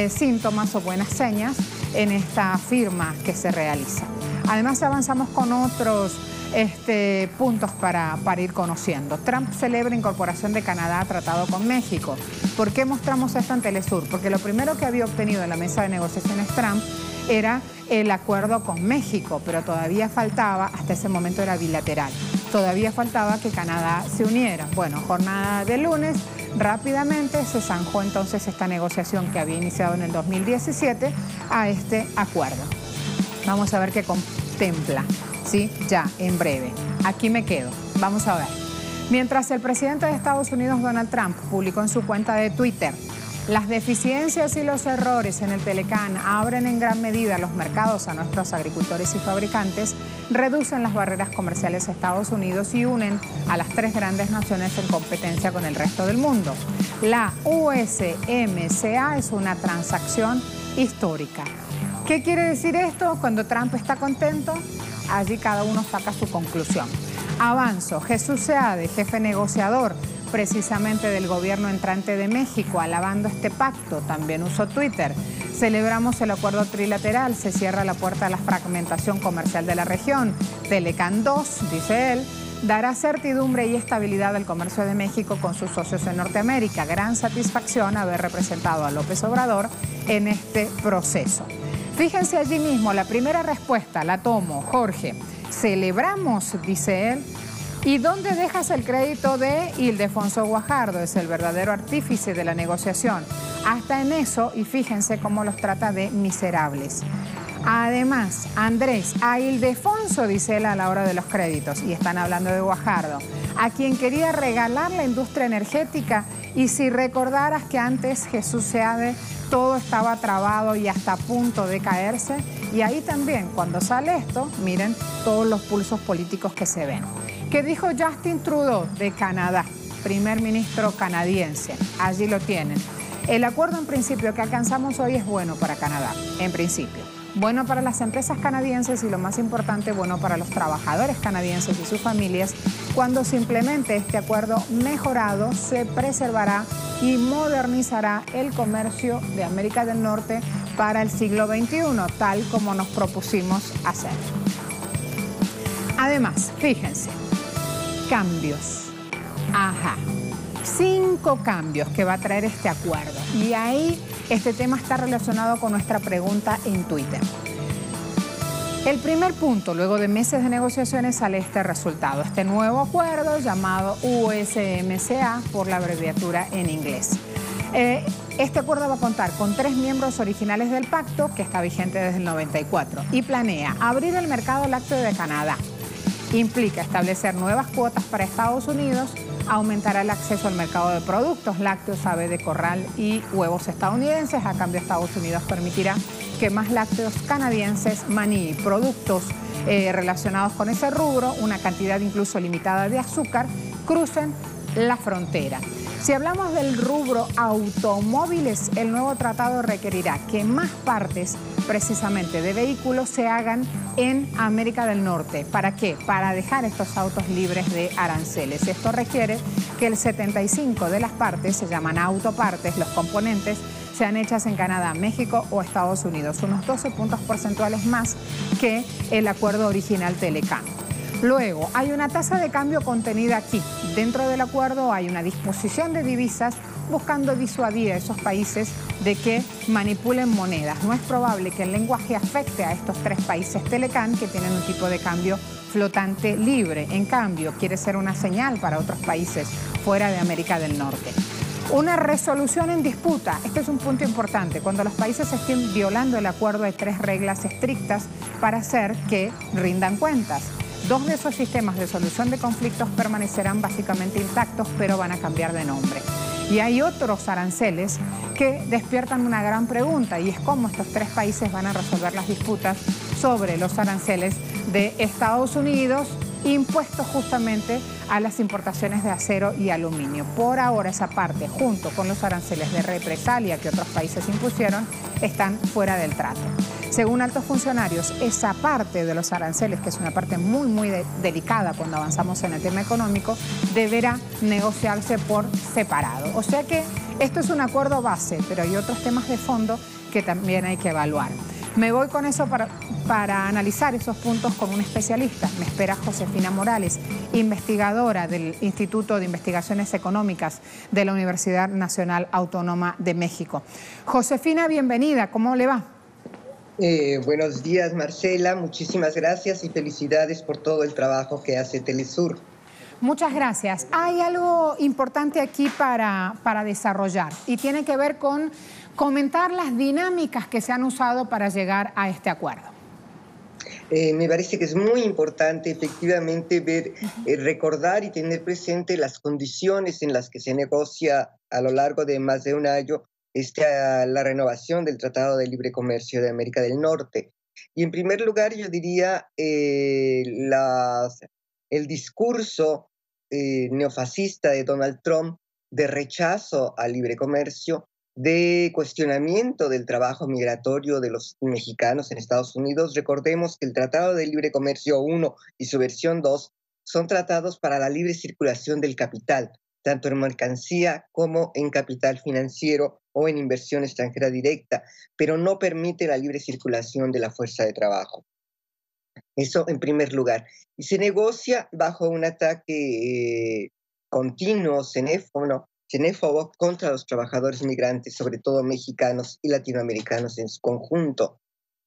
síntomas o buenas señas en esta firma que se realiza. Además, avanzamos con otros puntos para ir conociendo. Trump celebra incorporación de Canadá a tratado con México. ¿Por qué mostramos esto en Telesur? Porque lo primero que había obtenido en la mesa de negociaciones Trump era el acuerdo con México, pero todavía faltaba, hasta ese momento era bilateral, todavía faltaba que Canadá se uniera. Bueno, jornada de lunes, rápidamente se zanjó entonces esta negociación que había iniciado en el 2017 a este acuerdo. Vamos a ver qué contempla. Sí, ya, en breve. Aquí me quedo. Vamos a ver. Mientras el presidente de Estados Unidos, Donald Trump, publicó en su cuenta de Twitter, las deficiencias y los errores en el Telecán abren en gran medida los mercados a nuestros agricultores y fabricantes, reducen las barreras comerciales a Estados Unidos y unen a las 3 grandes naciones en competencia con el resto del mundo. La USMCA es una transacción histórica. ¿Qué quiere decir esto? Cuando Trump está contento, allí cada uno saca su conclusión. Avanzo. Jesús Seade, jefe negociador precisamente del gobierno entrante de México, alabando este pacto, también usó Twitter. Celebramos el acuerdo trilateral, se cierra la puerta a la fragmentación comercial de la región. Telecán 2, dice él, dará certidumbre y estabilidad al comercio de México con sus socios en Norteamérica. Gran satisfacción haber representado a López Obrador en este proceso. Fíjense allí mismo, la primera respuesta la tomo, Jorge. Celebramos, dice él, ¿Y dónde dejas el crédito de Ildefonso Guajardo? Es el verdadero artífice de la negociación. Hasta en eso, y fíjense cómo los trata de miserables. Además, Andrés, a Ildefonso, dice él a la hora de los créditos, y están hablando de Guajardo, a quien quería regalar la industria energética, y si recordaras que antes Jesús Seade todo estaba trabado y hasta a punto de caerse, y ahí también, cuando sale esto, miren todos los pulsos políticos que se ven. ¿Qué dijo Justin Trudeau de Canadá, primer ministro canadiense? Allí lo tienen. El acuerdo en principio que alcanzamos hoy es bueno para Canadá, en principio. Bueno para las empresas canadienses y lo más importante, bueno para los trabajadores canadienses y sus familias. Cuando se implemente este acuerdo mejorado, se preservará y modernizará el comercio de América del Norte para el siglo XXI, tal como nos propusimos hacer. Además, fíjense, cambios. Ajá. 5 cambios que va a traer este acuerdo. Y ahí este tema está relacionado con nuestra pregunta en Twitter. El primer punto, luego de meses de negociaciones, sale este resultado, este nuevo acuerdo llamado USMCA por la abreviatura en inglés. Este acuerdo va a contar con 3 miembros originales del pacto, que está vigente desde el 94, y planea abrir el mercado lácteo de Canadá. Implica establecer nuevas cuotas para Estados Unidos, aumentará el acceso al mercado de productos lácteos, ave de corral y huevos estadounidenses. A cambio, Estados Unidos permitirá que más lácteos canadienses, maní y productos relacionados con ese rubro, una cantidad incluso limitada de azúcar, crucen la frontera. Si hablamos del rubro automóviles, el nuevo tratado requerirá que más partes precisamente de vehículos se hagan en América del Norte. ¿Para qué? Para dejar estos autos libres de aranceles. Esto requiere que el 75% de las partes, se llaman autopartes, los componentes, sean hechas en Canadá, México o Estados Unidos, unos 12 puntos porcentuales más que el acuerdo original Telecam. Luego, hay una tasa de cambio contenida aquí. Dentro del acuerdo hay una disposición de divisas buscando disuadir a esos países de que manipulen monedas. No es probable que el lenguaje afecte a estos 3 países Telecam que tienen un tipo de cambio flotante libre. En cambio, quiere ser una señal para otros países fuera de América del Norte. Una resolución en disputa. Este es un punto importante. Cuando los países estén violando el acuerdo, hay 3 reglas estrictas para hacer que rindan cuentas. 2 de esos sistemas de solución de conflictos permanecerán básicamente intactos, pero van a cambiar de nombre. Y hay otros aranceles que despiertan una gran pregunta, y es cómo estos 3 países van a resolver las disputas sobre los aranceles de Estados Unidos, impuestos justamente a las importaciones de acero y aluminio. Por ahora esa parte, junto con los aranceles de represalia que otros países impusieron, están fuera del trato. Según altos funcionarios, esa parte de los aranceles, que es una parte muy delicada cuando avanzamos en el tema económico, deberá negociarse por separado. O sea que esto es un acuerdo base, pero hay otros temas de fondo que también hay que evaluar. Me voy con eso para analizar esos puntos con un especialista. Me espera Josefina Morales, investigadora del Instituto de Investigaciones Económicas de la Universidad Nacional Autónoma de México. Josefina, bienvenida. ¿Cómo le va? Buenos días, Marcela. Muchísimas gracias y felicidades por todo el trabajo que hace Telesur. Muchas gracias. Hay algo importante aquí para desarrollar y tiene que ver con comentar las dinámicas que se han usado para llegar a este acuerdo. Me parece que es muy importante efectivamente ver, recordar y tener presente las condiciones en las que se negocia a lo largo de más de un año la renovación del Tratado de Libre Comercio de América del Norte. Y en primer lugar yo diría el discurso neofascista de Donald Trump de rechazo al libre comercio, de cuestionamiento del trabajo migratorio de los mexicanos en Estados Unidos. Recordemos que el Tratado de Libre Comercio 1 y su versión 2 son tratados para la libre circulación del capital, tanto en mercancía como en capital financiero o en inversión extranjera directa, pero no permite la libre circulación de la fuerza de trabajo. Eso en primer lugar. Y se negocia bajo un ataque continuo, xenófobo contra los trabajadores migrantes, sobre todo mexicanos y latinoamericanos en su conjunto.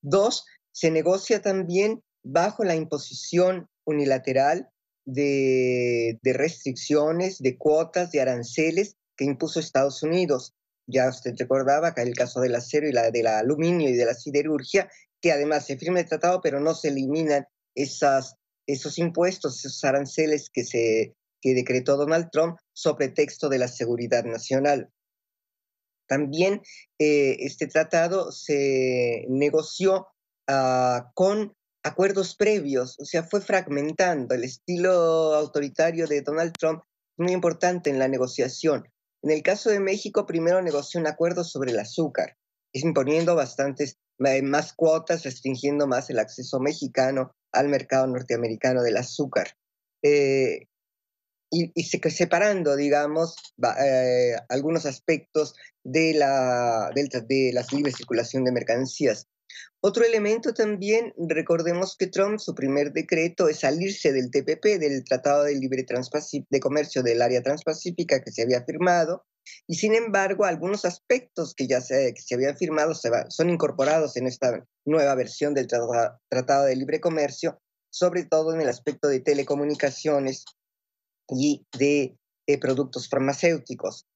2, se negocia también bajo la imposición unilateral de restricciones, de cuotas, de aranceles que impuso Estados Unidos. Ya usted recordaba que el caso del acero y del aluminio y de la siderurgia, que además se firma el tratado, pero no se eliminan esos impuestos, esos aranceles que decretó Donald Trump sobre texto de la seguridad nacional. También este tratado se negoció con acuerdos previos, o sea, fue fragmentando. El estilo autoritario de Donald Trump es muy importante en la negociación. En el caso de México, primero negoció un acuerdo sobre el azúcar, imponiendo bastantes más cuotas, restringiendo más el acceso mexicano al mercado norteamericano del azúcar. Y separando, digamos, algunos aspectos de la libre circulación de mercancías. Otro elemento también, recordemos que Trump, su primer decreto es salirse del TPP, del Tratado de Libre de Comercio del Área Transpacífica que se había firmado, y sin embargo algunos aspectos que se habían firmado son incorporados en esta nueva versión del Tratado de Libre Comercio, sobre todo en el aspecto de telecomunicaciones y de productos farmacéuticos.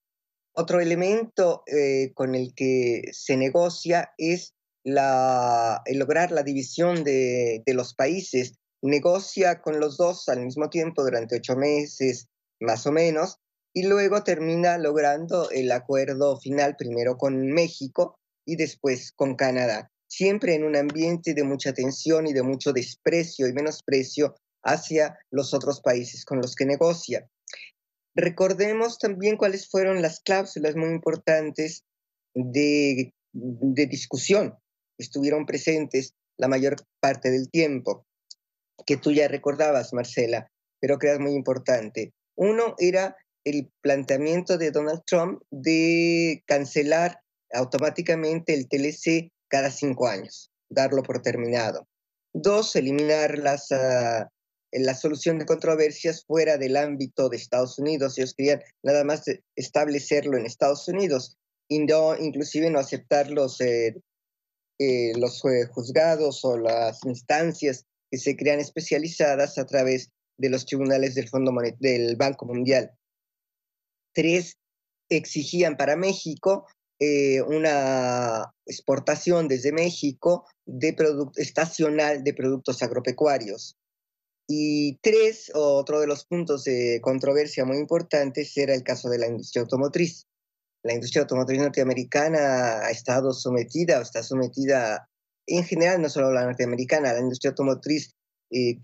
Otro elemento con el que se negocia es el lograr la división de los países. Negocia con los dos al mismo tiempo durante 8 meses, más o menos, y luego termina logrando el acuerdo final, primero con México y después con Canadá, siempre en un ambiente de mucha tensión y de mucho desprecio y menosprecio hacia los otros países con los que negocia. Recordemos también cuáles fueron las cláusulas muy importantes de discusión que estuvieron presentes la mayor parte del tiempo, que tú ya recordabas, Marcela, pero que era muy importante. Uno era el planteamiento de Donald Trump de cancelar automáticamente el TLC cada 5 años, darlo por terminado. 2, eliminar la solución de controversias fuera del ámbito de Estados Unidos. Ellos querían nada más establecerlo en Estados Unidos y no, inclusive no aceptar los juzgados o las instancias que se crean especializadas a través de los tribunales del Banco Mundial. 3, exigían para México una exportación desde México estacional de productos agropecuarios. Y 3, otro de los puntos de controversia muy importantes era el caso de la industria automotriz. La industria automotriz norteamericana está sometida, en general, no solo la norteamericana, la industria automotriz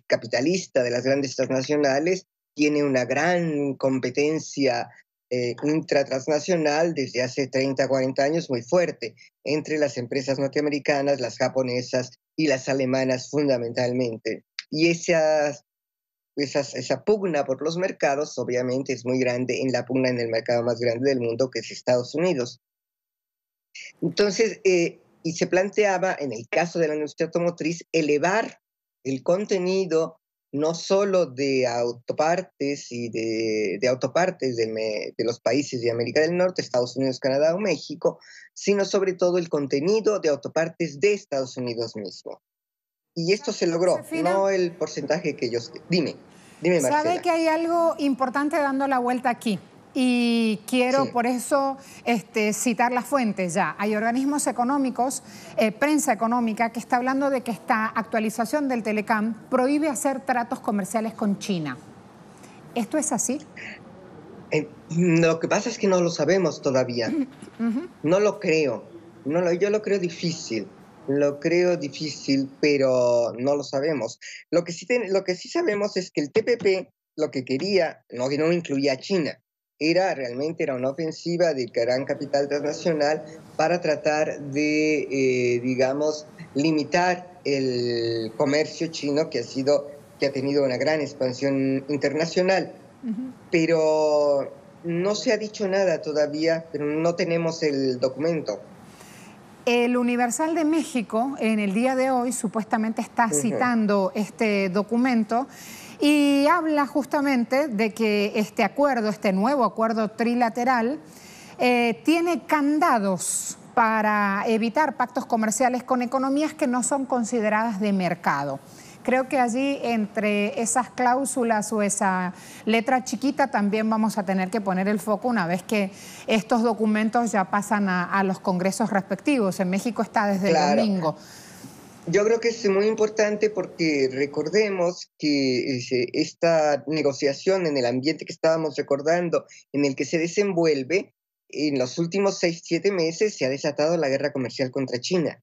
capitalista de las grandes transnacionales tiene una gran competencia intratransnacional desde hace 30, 40 años muy fuerte entre las empresas norteamericanas, las japonesas y las alemanas fundamentalmente. Y esa pugna por los mercados obviamente es muy grande en el mercado más grande del mundo, que es Estados Unidos. Entonces, y se planteaba en el caso de la industria automotriz elevar el contenido no solo de autopartes y de autopartes de los países de América del Norte, Estados Unidos, Canadá o México, sino sobre todo el contenido de autopartes de Estados Unidos mismo. Y esto se logró, no el porcentaje que ellos... Dime, Marcela. Sabe que hay algo importante dando la vuelta aquí. Y quiero por eso citar las fuentes ya. Hay organismos económicos, prensa económica, que está hablando de que esta actualización del Telecam prohíbe hacer tratos comerciales con China. ¿Esto es así? Lo que pasa es que no lo sabemos todavía. No lo creo. Yo lo creo difícil. Lo creo difícil, pero no lo sabemos. Lo que sí sabemos es que el TPP lo que quería no incluía a China. Era una ofensiva del gran capital transnacional para tratar de, limitar el comercio chino que ha tenido una gran expansión internacional. Pero no se ha dicho nada todavía, pero no tenemos el documento. El Universal de México, en el día de hoy, supuestamente está citando este documento y habla justamente de que este nuevo acuerdo trilateral, tiene candados para evitar pactos comerciales con economías que no son consideradas de mercado. Creo que allí entre esas cláusulas o esa letra chiquita también vamos a tener que poner el foco una vez que estos documentos ya pasan a los congresos respectivos. En México está desde el domingo. Yo creo que es muy importante porque recordemos que esta negociación en el ambiente que estábamos recordando, en el que se desenvuelve, en los últimos 6-7 meses se ha desatado la guerra comercial contra China.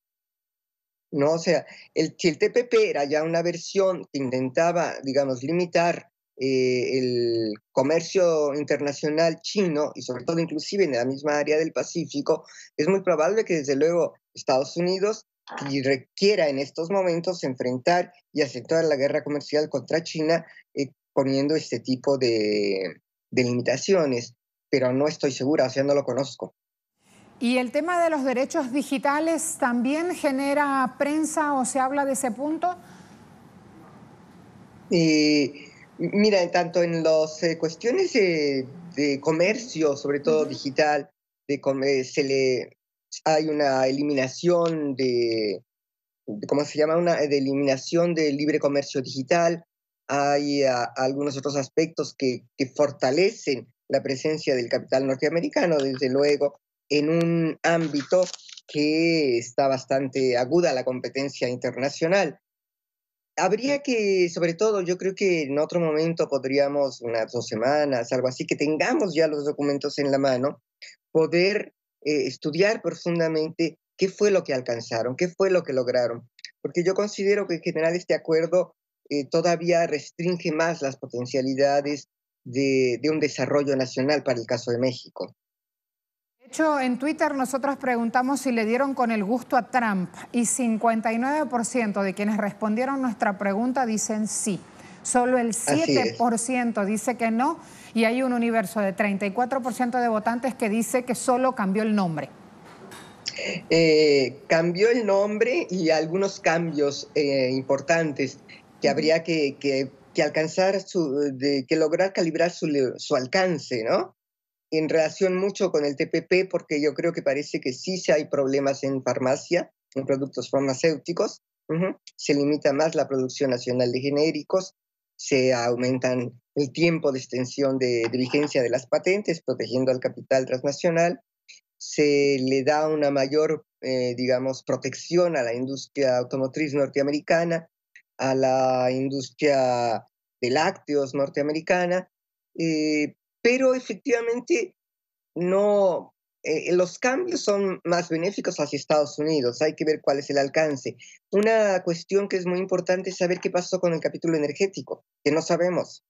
¿No? O sea, si el TPP era ya una versión que intentaba, digamos, limitar el comercio internacional chino y sobre todo inclusive en la misma área del Pacífico, es muy probable que desde luego Estados Unidos requiera en estos momentos enfrentar y acentuar la guerra comercial contra China poniendo este tipo de limitaciones, pero no estoy segura, o sea, no lo conozco. ¿Y el tema de los derechos digitales también genera prensa o se habla de ese punto? Mira, tanto en las cuestiones de comercio, sobre todo digital, hay una eliminación ¿cómo se llama? De eliminación del libre comercio digital. Hay algunos otros aspectos que fortalecen la presencia del capital norteamericano, desde luego, en un ámbito que está bastante aguda la competencia internacional. Habría que, sobre todo, yo creo que en otro momento podríamos, unas 2 semanas, algo así, que tengamos ya los documentos en la mano, poder estudiar profundamente qué fue lo que alcanzaron, qué fue lo que lograron. Porque yo considero que en general este acuerdo todavía restringe más las potencialidades de un desarrollo nacional para el caso de México. De hecho, en Twitter nosotros preguntamos si le dieron con el gusto a Trump y 59% de quienes respondieron nuestra pregunta dicen sí. Solo el 7% dice que no y hay un universo de 34% de votantes que dice que solo cambió el nombre. Cambió el nombre y algunos cambios importantes que habría que alcanzar, que lograr calibrar su alcance, ¿no? En relación mucho con el TPP, porque yo creo que parece que sí hay problemas en farmacia, en productos farmacéuticos. Se limita más la producción nacional de genéricos, se aumentan el tiempo de extensión de vigencia de las patentes, protegiendo al capital transnacional. Se le da una mayor, digamos, protección a la industria automotriz norteamericana, a la industria de lácteos norteamericana, pero efectivamente no, los cambios son más benéficos hacia Estados Unidos. Hay que ver cuál es el alcance. Una cuestión que es muy importante es saber qué pasó con el capítulo energético, que no sabemos.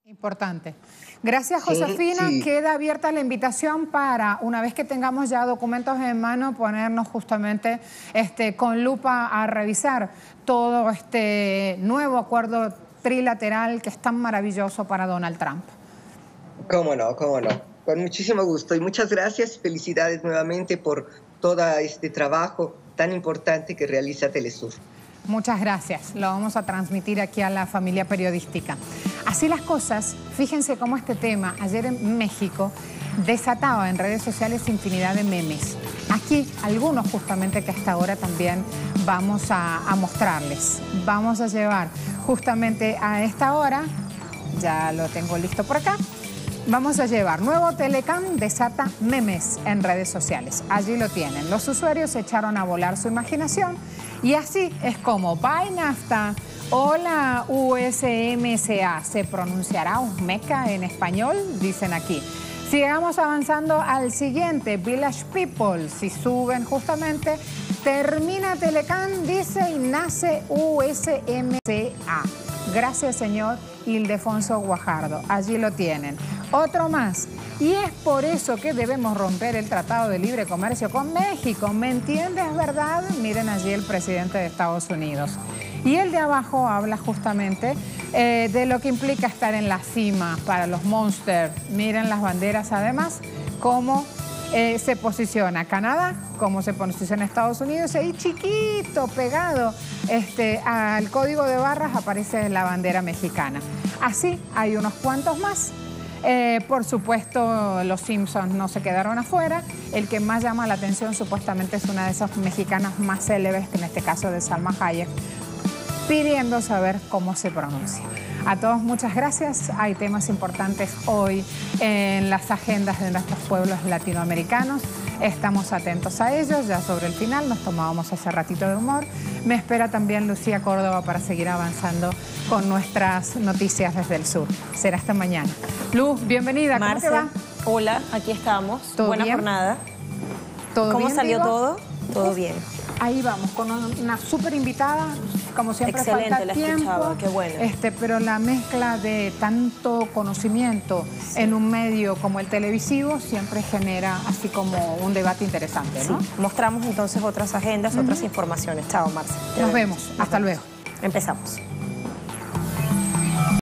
Importante. Gracias, Josefina. Sí. Queda abierta la invitación para, una vez que tengamos ya documentos en mano, ponernos justamente con lupa a revisar todo este nuevo acuerdo trilateral que es tan maravilloso para Donald Trump. Cómo no, cómo no. Con muchísimo gusto y muchas gracias. Felicidades nuevamente por todo este trabajo tan importante que realiza Telesur. Muchas gracias. Lo vamos a transmitir aquí a la familia periodística. Así las cosas, fíjense cómo este tema ayer en México desataba en redes sociales infinidad de memes. Aquí algunos justamente que hasta ahora también vamos a mostrarles. Vamos a llevar justamente a esta hora, ya lo tengo listo por acá, vamos a llevar nuevo Telecam desata memes en redes sociales. Allí lo tienen. Los usuarios echaron a volar su imaginación y así es como Buy NAFTA o la USMCA. ¿Se pronunciará Usmeca en español? Dicen aquí. Sigamos avanzando al siguiente, Village People. Si suben justamente, termina Telecam, dice, y nace USMCA. Gracias, señor Ildefonso Guajardo. Allí lo tienen. Otro más. Y es por eso que debemos romper el Tratado de Libre Comercio con México. ¿Me entiendes, verdad? Miren allí el presidente de Estados Unidos. Y el de abajo habla justamente de lo que implica estar en la cima para los Monsters. Miren las banderas además, cómo se posiciona Canadá, cómo se posiciona Estados Unidos. Ahí chiquito, pegado al código de barras aparece la bandera mexicana. Así hay unos cuantos más. Por supuesto, los Simpsons no se quedaron afuera. El que más llama la atención supuestamente es una de esas mexicanas más célebres, que en este caso de Salma Hayek, pidiendo saber cómo se pronuncia. A todos muchas gracias. Hay temas importantes hoy en las agendas de nuestros pueblos latinoamericanos. Estamos atentos a ellos. Ya sobre el final nos tomábamos ese ratito de humor. Me espera también Lucía Córdoba para seguir avanzando con nuestras noticias desde el sur. Será hasta mañana. Luz, bienvenida. Marce, ¿cómo te va? Hola, aquí estamos. Buena jornada. ¿Todo ¿Cómo bien, salió digo? todo? Todo bien. Ahí vamos, con una súper invitada, como siempre. Excelente, falta la tiempo, escuchaba, qué bueno. Pero la mezcla de tanto conocimiento en un medio como el televisivo siempre genera así como un debate interesante, ¿no? Sí. Mostramos entonces otras agendas, otras informaciones. Chao, Marce. Nos vemos. Hasta luego. Empezamos.